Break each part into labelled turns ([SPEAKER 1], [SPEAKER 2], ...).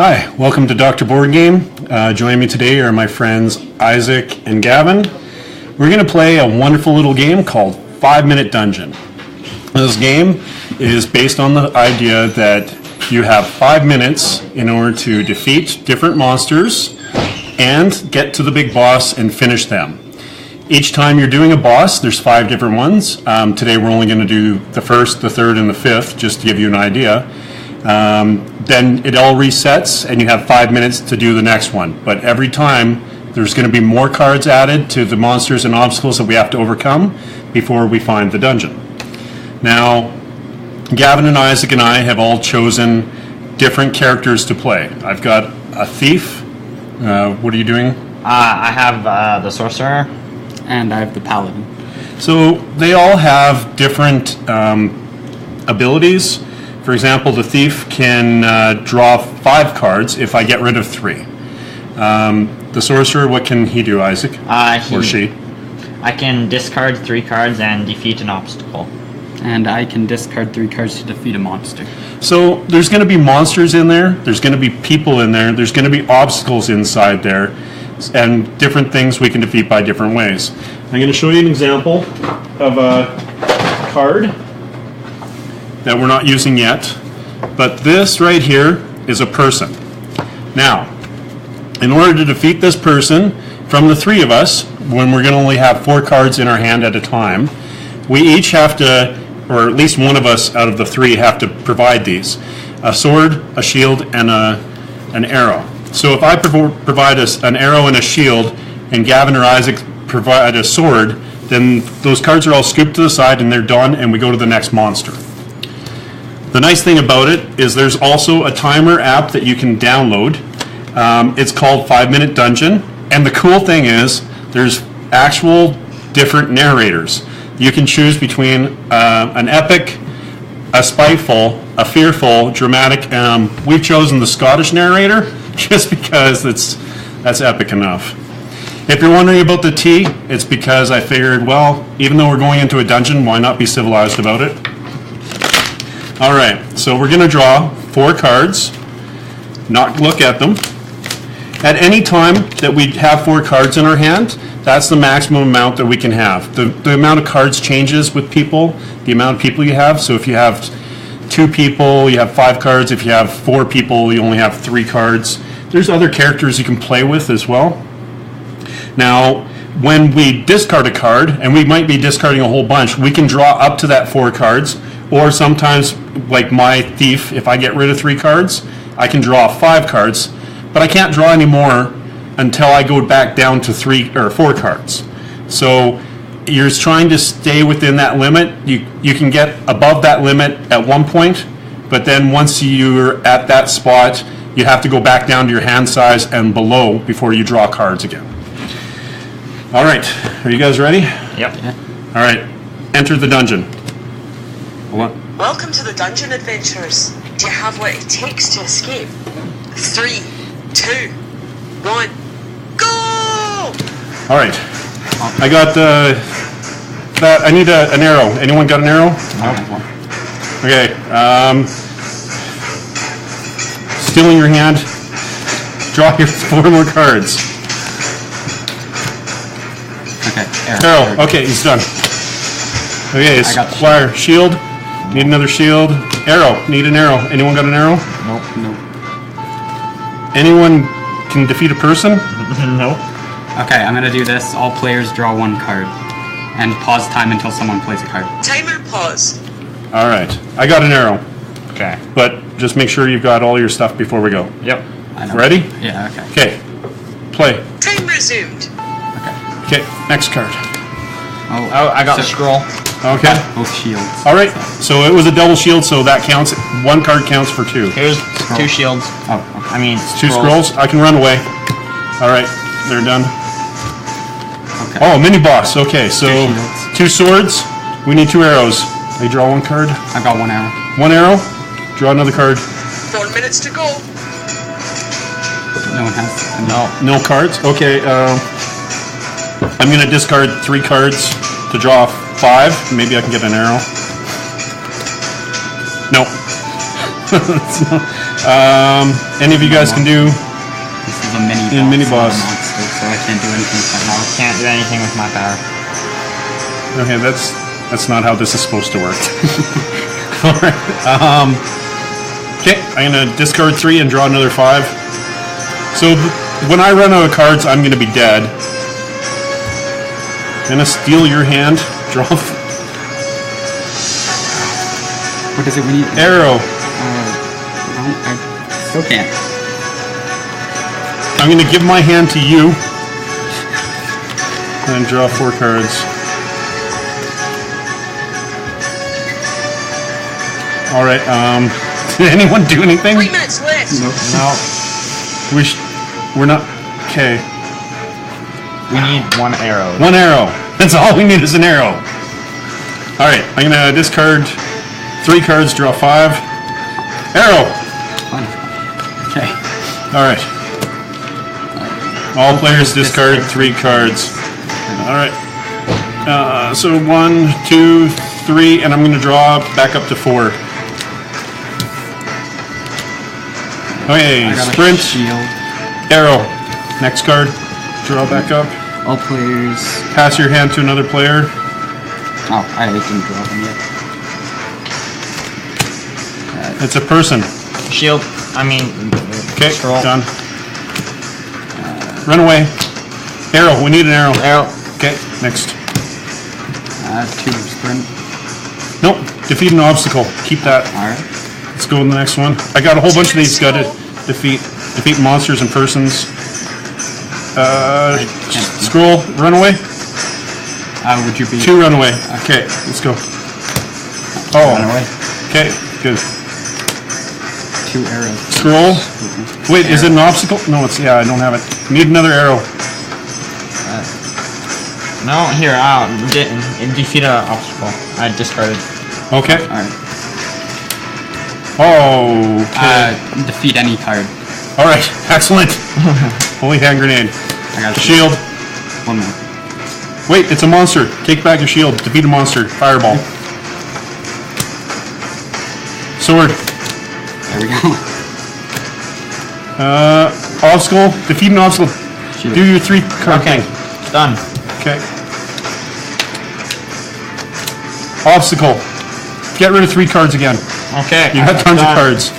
[SPEAKER 1] Hi, welcome to Dr. Boardgame. Joining me today are my friends Isaac and Gavin. We're going to play a wonderful little game called 5-Minute Dungeon. This game is based on the idea that you have 5 minutes in order to defeat different monsters and get to the big boss and finish them. Each time you're doing a boss, there's 5 different ones. Today we're only going to do the first, the third, and the fifth, just to give you an idea. Then it all resets and you have 5 minutes to do the next one. But every time there's going to be more cards added to the monsters and obstacles that we have to overcome before we find the dungeon. Now, Gavin and Isaac and I have all chosen different characters to play. I've got a thief. What are you doing?
[SPEAKER 2] I have the sorcerer.
[SPEAKER 3] And I have the paladin.
[SPEAKER 1] So they all have different abilities. For example, the thief can draw 5 cards if I get rid of 3. The sorcerer, what can he do, Isaac? Or she?
[SPEAKER 2] I can discard 3 cards and defeat an obstacle.
[SPEAKER 3] And I can discard 3 cards to defeat a monster.
[SPEAKER 1] So there's going to be monsters in there, there's going to be people in there, there's going to be obstacles inside there, and different things we can defeat by different ways. I'm going to show you an example of a card that we're not using yet, but this right here is a person. Now, in order to defeat this person, from the 3 of us, when we're going to only have 4 cards in our hand at a time, we each have to, or at least one of us out of the 3 have to provide these: a sword, a shield, and an arrow. So if I provide an arrow and a shield, and Gavin or Isaac provide a sword, then those cards are all scooped to the side and they're done, and we go to the next monster. The nice thing about it is there's also a timer app that you can download. It's called 5-Minute Dungeon, and the cool thing is there's actual different narrators. You can choose between an epic, a spiteful, a fearful, dramatic. We've chosen the Scottish narrator just because that's epic enough. If you're wondering about the tea, it's because I figured, well, even though we're going into a dungeon, why not be civilized about it? All right, so we're going to draw 4 cards, not look at them. At any time that we have 4 cards in our hand, that's the maximum amount that we can have. The amount of cards changes with people, the amount of people you have. So if you have 2 people, you have 5 cards. If you have 4 people, you only have 3 cards. There's other characters you can play with as well. Now, when we discard a card, and we might be discarding a whole bunch, we can draw up to that 4 cards. Or sometimes, like my thief, if I get rid of 3 cards, I can draw 5 cards, but I can't draw any more until I go back down to 3 or 4 cards. So you're trying to stay within that limit. You can get above that limit at one point, but then once you're at that spot, you have to go back down to your hand size and below before you draw cards again. All right, are you guys ready?
[SPEAKER 2] Yep.
[SPEAKER 3] Yeah.
[SPEAKER 1] All right, enter the dungeon.
[SPEAKER 4] Welcome to the dungeon, adventurers. Do you have what it takes to escape? 3, 2, 1, go!
[SPEAKER 1] All right, I got that. I need an arrow. Anyone got an arrow?
[SPEAKER 3] I have one.
[SPEAKER 1] Okay. Still in your hand. Draw your 4 more cards.
[SPEAKER 3] Okay,
[SPEAKER 1] Arrow. Okay, he's done. Okay,
[SPEAKER 3] I got the
[SPEAKER 1] flyer. Shield. Need another shield. Arrow. Need an arrow. Anyone got an arrow?
[SPEAKER 3] Nope.
[SPEAKER 1] Anyone can defeat a person?
[SPEAKER 2] No.
[SPEAKER 3] Okay, I'm gonna do this. All players draw 1 card. And pause time until someone plays a card.
[SPEAKER 4] Timer pause.
[SPEAKER 1] All right. I got an arrow.
[SPEAKER 2] Okay.
[SPEAKER 1] But just make sure you've got all your stuff before we go.
[SPEAKER 2] Yep.
[SPEAKER 3] I know.
[SPEAKER 1] Ready?
[SPEAKER 3] Yeah, okay.
[SPEAKER 1] Okay. Play.
[SPEAKER 4] Time resumed.
[SPEAKER 1] Okay. Next card.
[SPEAKER 2] Oh, I got the scroll.
[SPEAKER 1] Okay.
[SPEAKER 3] Both shields.
[SPEAKER 1] All right. So it was a double shield, so that counts. 1 card counts for 2.
[SPEAKER 2] Here's 2 shields.
[SPEAKER 3] Oh, okay.
[SPEAKER 2] I mean,
[SPEAKER 1] 2 scrolls. I can run away. All right. They're done.
[SPEAKER 3] Okay.
[SPEAKER 1] Oh, mini boss. Okay. So 2 swords. We need 2 arrows. They draw 1 card.
[SPEAKER 3] I got 1 arrow.
[SPEAKER 1] 1 arrow. Draw another card.
[SPEAKER 4] 4 minutes to go.
[SPEAKER 3] No one has.
[SPEAKER 1] No cards. Okay. I'm going to discard 3 cards to draw 5. Maybe I can get an arrow. No. Any of you guys can do
[SPEAKER 3] This is a mini
[SPEAKER 1] In
[SPEAKER 3] boss,
[SPEAKER 1] mini
[SPEAKER 3] not a
[SPEAKER 1] boss.
[SPEAKER 3] monster, so I can't do anything with my mouse.
[SPEAKER 2] Can't do anything with my power.
[SPEAKER 1] Okay, that's not how this is supposed to work. Alright. Okay, I'm gonna discard 3 and draw another 5. So when I run out of cards, I'm gonna be dead. I'm gonna steal your hand. Draw
[SPEAKER 3] What is it when you...
[SPEAKER 1] arrow.
[SPEAKER 3] No, I still can't.
[SPEAKER 1] I'm gonna give my hand to you. And draw 4 cards. Alright, did anyone do anything?
[SPEAKER 4] 3 minutes left.
[SPEAKER 2] No,
[SPEAKER 1] We're not... Okay.
[SPEAKER 2] we need 1 arrow.
[SPEAKER 1] 1 arrow. That's all we need is an arrow. Alright, I'm gonna discard 3 cards, draw 5. Arrow!
[SPEAKER 3] Fun. Okay.
[SPEAKER 1] Alright. All players discard 3 cards. Alright. So 1, 2, 3, and I'm gonna draw back up to 4. Okay,
[SPEAKER 3] I got a
[SPEAKER 1] sprint,
[SPEAKER 3] shield.
[SPEAKER 1] arrow. Next card, draw back up.
[SPEAKER 3] All players...
[SPEAKER 1] Pass your hand to another player.
[SPEAKER 3] Oh, I didn't draw them yet.
[SPEAKER 1] It's a person.
[SPEAKER 2] Shield. I mean,
[SPEAKER 1] Okay,
[SPEAKER 2] scroll.
[SPEAKER 1] done. Run away. Arrow, we need an arrow.
[SPEAKER 2] Arrow.
[SPEAKER 1] Okay, next.
[SPEAKER 3] 2 sprint.
[SPEAKER 1] Nope, defeat an obstacle. Keep that.
[SPEAKER 3] Alright.
[SPEAKER 1] Let's go to the next one. I got a whole bunch of these. Got to defeat monsters and persons. Scroll, run away.
[SPEAKER 3] Would you be...
[SPEAKER 1] 2 run away. Okay, let's go. Oh,
[SPEAKER 3] Run away.
[SPEAKER 1] okay, good.
[SPEAKER 3] 2 arrows.
[SPEAKER 1] Scroll. Wait, is it an obstacle? No, it's, yeah, I don't have it. Need another arrow.
[SPEAKER 2] No, here, defeat an obstacle. I discarded.
[SPEAKER 1] Okay.
[SPEAKER 3] Alright.
[SPEAKER 1] Oh, okay.
[SPEAKER 3] Defeat any card.
[SPEAKER 1] Alright, excellent. Holy hand grenade.
[SPEAKER 3] I got a
[SPEAKER 1] Shield.
[SPEAKER 3] 1 more.
[SPEAKER 1] Wait, it's a monster. Take back your shield. Defeat a monster. Fireball. Sword.
[SPEAKER 3] There we go.
[SPEAKER 1] Obstacle. Defeat an obstacle.
[SPEAKER 3] Shield.
[SPEAKER 1] Do your 3 card
[SPEAKER 2] Okay,
[SPEAKER 1] thing.
[SPEAKER 2] done.
[SPEAKER 1] Okay. Obstacle. Get rid of 3 cards again.
[SPEAKER 2] Okay.
[SPEAKER 1] You got tons of
[SPEAKER 2] done.
[SPEAKER 1] cards.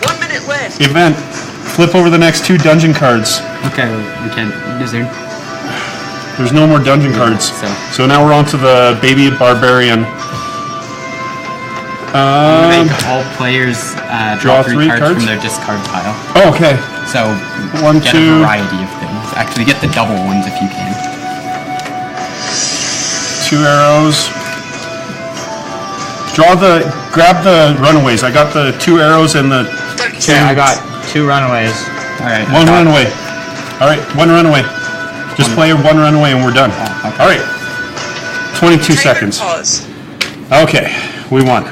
[SPEAKER 4] 1 minute left.
[SPEAKER 1] Event. Flip over the next 2 dungeon cards.
[SPEAKER 3] Okay, we can't... Is there...
[SPEAKER 1] There's no more dungeon cards. So now we're on to the baby barbarian.
[SPEAKER 3] Make all players draw 3 cards from their discard pile.
[SPEAKER 1] Oh, okay.
[SPEAKER 3] So,
[SPEAKER 1] 1,
[SPEAKER 3] get
[SPEAKER 1] 2.
[SPEAKER 3] a variety of things. Actually, get the double ones if you can.
[SPEAKER 1] 2 arrows. Grab the runaways. I got the 2 arrows and the
[SPEAKER 4] 30
[SPEAKER 2] Okay, I got 2 runaways.
[SPEAKER 3] Alright.
[SPEAKER 1] 1 runaway. Alright, 1 runaway. Just play 1 runaway and we're done.
[SPEAKER 3] okay.
[SPEAKER 1] Alright. 22 seconds.
[SPEAKER 4] Pause.
[SPEAKER 1] Okay, we won.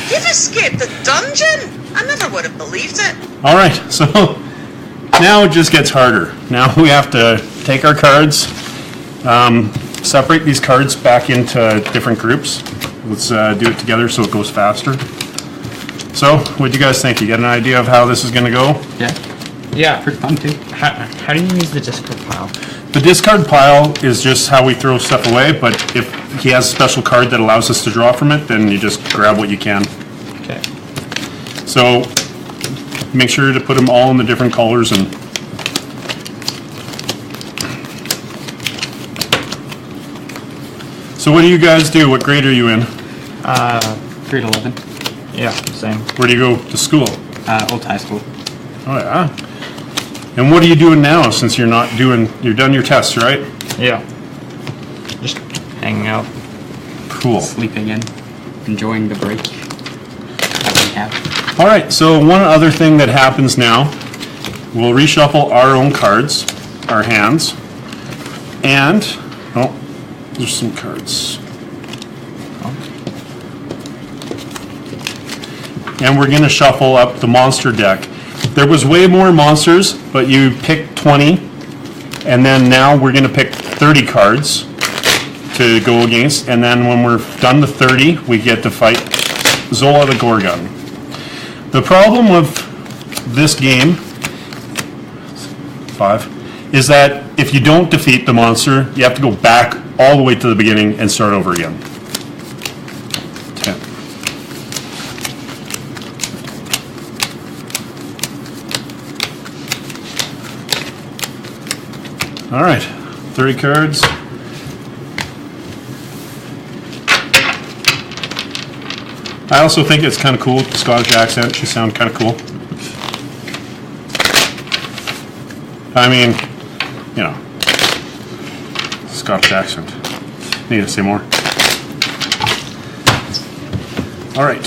[SPEAKER 4] You've escaped the dungeon? I never would have believed it.
[SPEAKER 1] Alright, so now it just gets harder. Now we have to take our cards, separate these cards back into different groups. Let's do it together so it goes faster. So, what do you guys think? You get an idea of how this is going to go?
[SPEAKER 3] Yeah.
[SPEAKER 2] Yeah.
[SPEAKER 3] Pretty fun, too.
[SPEAKER 2] How do you use the discard pile?
[SPEAKER 1] The discard pile is just how we throw stuff away, but if he has a special card that allows us to draw from it, then you just grab what you can.
[SPEAKER 2] Okay.
[SPEAKER 1] So, make sure to put them all in the different colors and... So what do you guys do? What grade are you in?
[SPEAKER 3] Grade 11.
[SPEAKER 2] Yeah, same.
[SPEAKER 1] Where do you go to school?
[SPEAKER 3] Old high school.
[SPEAKER 1] Oh yeah. And what are you doing now since you're done your tests, right?
[SPEAKER 2] Yeah. Just hanging out.
[SPEAKER 1] Cool.
[SPEAKER 3] Sleeping in. Enjoying the break that we have.
[SPEAKER 1] All right, so one other thing that happens now, we'll reshuffle our own cards, our hands, and, oh, there's some cards. And we're gonna shuffle up the monster deck. There was way more monsters, but you picked 20, and then now we're gonna pick 30 cards to go against, and then when we're done the 30, we get to fight Zola the Gorgon. The problem with this game, 5, is that if you don't defeat the monster, you have to go back all the way to the beginning and start over again. 10. All right, 30 cards. I also think it's kind of cool with the Scottish accent. She sounds kind of cool. I mean, you know, Scottish accent. Need to say more. All right.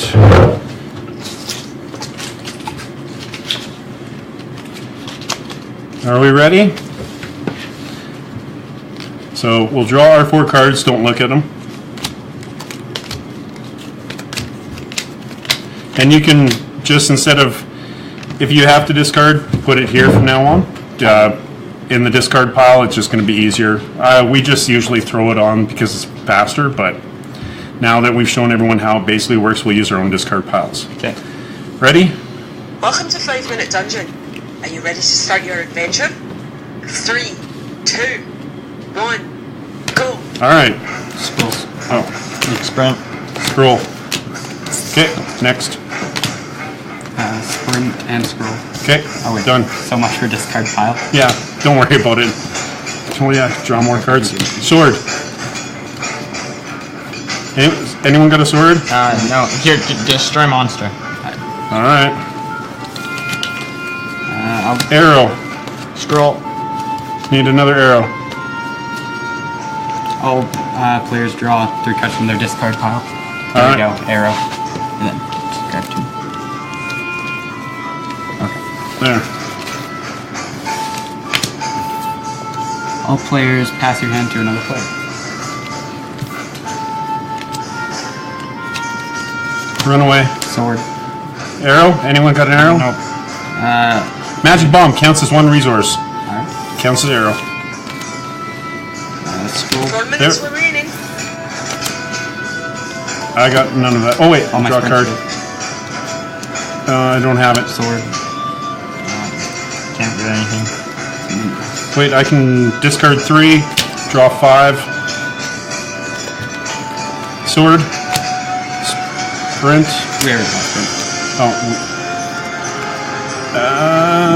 [SPEAKER 1] Are we ready? So we'll draw our 4 cards. Don't look at them. And you can just, instead of, if you have to discard, put it here from now on. In the discard pile, it's just going to be easier. We just usually throw it on because it's faster, but now that we've shown everyone how it basically works, we'll use our own discard piles.
[SPEAKER 2] Okay.
[SPEAKER 1] Ready?
[SPEAKER 4] Welcome to 5 Minute Dungeon. Are you ready to start your adventure? 3, 2, 1, go.
[SPEAKER 1] All right.
[SPEAKER 3] Scrolls.
[SPEAKER 1] Oh,
[SPEAKER 2] Sprint.
[SPEAKER 1] scroll. Okay, next.
[SPEAKER 3] Sprint and scroll.
[SPEAKER 1] Okay,
[SPEAKER 3] Oh wait.
[SPEAKER 1] done.
[SPEAKER 3] So much for discard pile.
[SPEAKER 1] Yeah, don't worry about it. Oh yeah, draw more cards. Sword. Anyone got a sword?
[SPEAKER 2] No. Here, destroy monster.
[SPEAKER 1] All right.
[SPEAKER 3] I'll
[SPEAKER 1] Arrow.
[SPEAKER 2] Scroll.
[SPEAKER 1] Need another arrow.
[SPEAKER 3] all players draw 3 cards from their discard pile. There
[SPEAKER 1] All
[SPEAKER 3] we
[SPEAKER 1] right.
[SPEAKER 3] go. Arrow. And then discard 2. Okay.
[SPEAKER 1] There.
[SPEAKER 3] All players pass your hand to another player.
[SPEAKER 1] Run away.
[SPEAKER 3] Sword.
[SPEAKER 1] Arrow? Anyone got an arrow?
[SPEAKER 2] Nope.
[SPEAKER 1] Magic bomb counts as 1 resource.
[SPEAKER 3] Alright.
[SPEAKER 1] Counts as arrow.
[SPEAKER 3] Scroll.
[SPEAKER 4] 4 minutes
[SPEAKER 1] There.
[SPEAKER 4] remaining.
[SPEAKER 1] I got none of that. Oh wait,
[SPEAKER 3] All my
[SPEAKER 1] draw a card.
[SPEAKER 3] sprints.
[SPEAKER 1] I don't have it.
[SPEAKER 3] Sword.
[SPEAKER 2] Can't do anything.
[SPEAKER 1] Wait, I can discard 3, draw 5. Sword. Sprint.
[SPEAKER 3] We already got sprint.
[SPEAKER 1] Oh.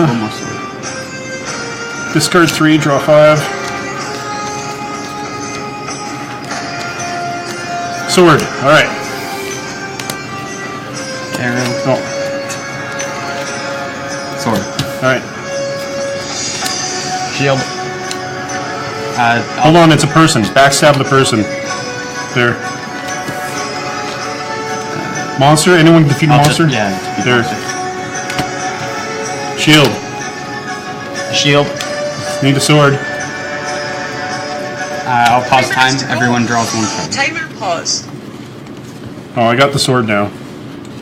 [SPEAKER 3] One more sword.
[SPEAKER 1] Discard 3, draw 5. Sword. Alright.
[SPEAKER 3] Arrow.
[SPEAKER 1] Oh.
[SPEAKER 3] Sword.
[SPEAKER 1] Alright.
[SPEAKER 2] Shield.
[SPEAKER 1] Hold on, it's a person. Backstab the person. There. Monster? Anyone defeat a monster?
[SPEAKER 3] defeat
[SPEAKER 1] There.
[SPEAKER 3] monster.
[SPEAKER 1] Shield.
[SPEAKER 2] Shield.
[SPEAKER 1] Need a sword.
[SPEAKER 3] I'll pause time. Everyone draws 1 card.
[SPEAKER 4] Timer pause.
[SPEAKER 1] Oh, I got the sword now.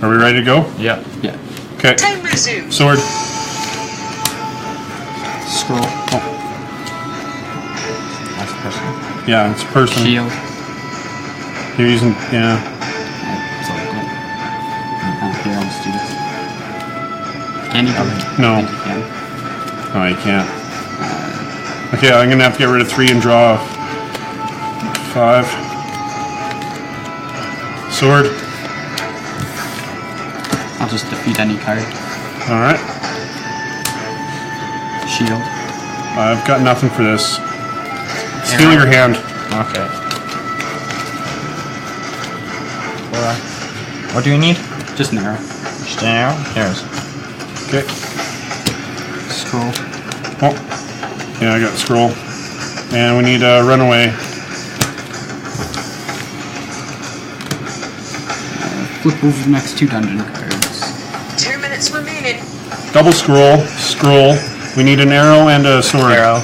[SPEAKER 1] Are we ready to go?
[SPEAKER 2] Yep.
[SPEAKER 3] Yeah.
[SPEAKER 1] Okay.
[SPEAKER 4] Time resumes.
[SPEAKER 1] Sword.
[SPEAKER 3] Scroll.
[SPEAKER 1] Oh,
[SPEAKER 2] That's a person.
[SPEAKER 1] yeah, it's a person.
[SPEAKER 3] Shield.
[SPEAKER 1] You're using, yeah.
[SPEAKER 3] So good. Here, I'll just do this. Can you do it?
[SPEAKER 1] No.
[SPEAKER 3] I think you can.
[SPEAKER 1] No, you can't. Okay, I'm gonna have to get rid of 3 and draw 5. Sword.
[SPEAKER 3] I'll just defeat any card.
[SPEAKER 1] Alright.
[SPEAKER 3] Shield.
[SPEAKER 1] I've got nothing for this. Steal
[SPEAKER 3] Arrow.
[SPEAKER 1] your hand.
[SPEAKER 2] Okay. What do you need?
[SPEAKER 3] Just an arrow.
[SPEAKER 2] Just an arrow? Here's.
[SPEAKER 1] Okay.
[SPEAKER 3] Scroll.
[SPEAKER 1] Oh. Yeah, I got scroll. And we need a runaway.
[SPEAKER 3] Flip over the next 2 dungeon cards.
[SPEAKER 4] 2 minutes remaining.
[SPEAKER 1] Double scroll. Scroll. We need an arrow and a sword.
[SPEAKER 2] Arrow.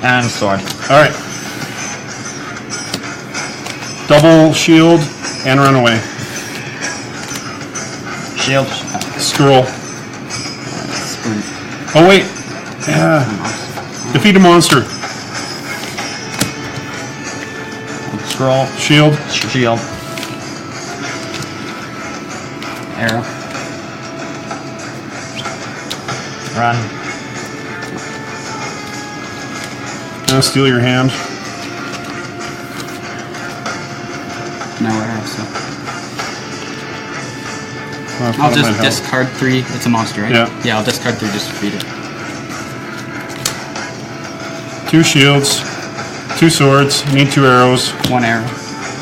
[SPEAKER 2] And sword.
[SPEAKER 1] Alright. Double shield and runaway.
[SPEAKER 2] Shield.
[SPEAKER 1] Scroll.
[SPEAKER 3] Sprint.
[SPEAKER 1] Oh wait. Yeah. Defeat a monster.
[SPEAKER 2] Scroll.
[SPEAKER 1] Shield.
[SPEAKER 2] Shield.
[SPEAKER 3] Arrow.
[SPEAKER 2] Run.
[SPEAKER 1] Steal your hand.
[SPEAKER 3] No arrow, so.
[SPEAKER 1] I thought
[SPEAKER 3] I'll
[SPEAKER 1] it
[SPEAKER 3] just
[SPEAKER 1] might help.
[SPEAKER 3] discard 3. It's a monster, right?
[SPEAKER 1] Yeah.
[SPEAKER 3] Yeah, I'll discard 3 just to beat it.
[SPEAKER 1] 2 shields, 2 swords, need 2 arrows.
[SPEAKER 3] 1 arrow.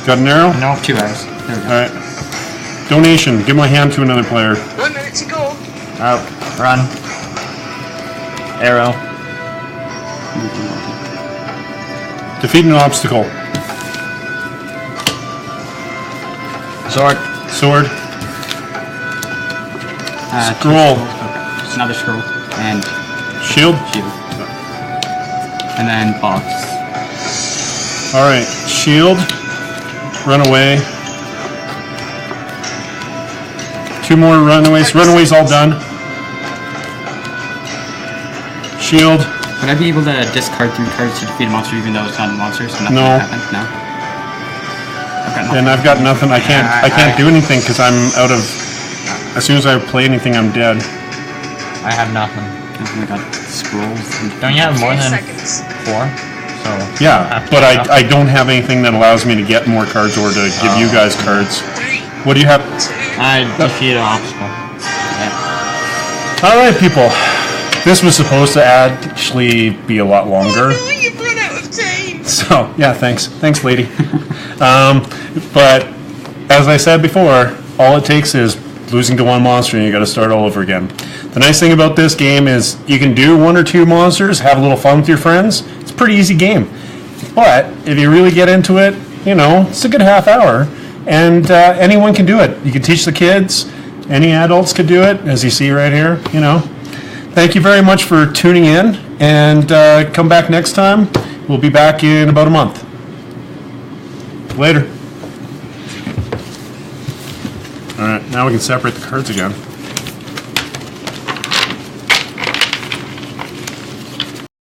[SPEAKER 1] Got an arrow?
[SPEAKER 2] No.
[SPEAKER 3] 2 arrows. There we go.
[SPEAKER 1] Alright. Donation. Give my hand to another player.
[SPEAKER 4] 1 minute to go.
[SPEAKER 2] Out. Run. Arrow.
[SPEAKER 1] Defeat an obstacle.
[SPEAKER 2] Sword.
[SPEAKER 1] Sword.
[SPEAKER 3] Two
[SPEAKER 1] Scroll.
[SPEAKER 3] Okay. Another scroll. And
[SPEAKER 1] Shield.
[SPEAKER 3] shield. And then box.
[SPEAKER 1] Alright. Shield. Run away. 2 more runaways. Runaways all done. Shield.
[SPEAKER 3] Would I be able to discard 3 cards to defeat a monster even though it's not a monster? So nothing
[SPEAKER 1] No.
[SPEAKER 3] would happen? No. I've got nothing.
[SPEAKER 1] And I've got nothing. I can't do anything because I'm out of. As soon as I play anything, I'm dead.
[SPEAKER 2] I have nothing.
[SPEAKER 3] I've only got scrolls. And
[SPEAKER 2] Don't you have more
[SPEAKER 4] 10
[SPEAKER 2] than
[SPEAKER 4] seconds.
[SPEAKER 2] 4? So
[SPEAKER 1] Yeah, but I don't have anything that allows me to get more cards or to give you guys cards.
[SPEAKER 4] 3,
[SPEAKER 1] What do you have?
[SPEAKER 4] 2,
[SPEAKER 2] I defeat an obstacle.
[SPEAKER 3] yeah.
[SPEAKER 1] All right, people. This was supposed to actually be a lot longer.
[SPEAKER 4] Oh, you've run out of time.
[SPEAKER 1] So, yeah, thanks, lady. But as I said before, all it takes is losing to 1 monster and you got to start all over again. The nice thing about this game is you can do 1 or 2 monsters, have a little fun with your friends. It's a pretty easy game. But if you really get into it, it's a good half hour, and anyone can do it. You can teach the kids. Any adults could do it, as you see right here. Thank you very much for tuning in, and come back next time. We'll be back in about a month. Later. All right, now we can separate the cards again.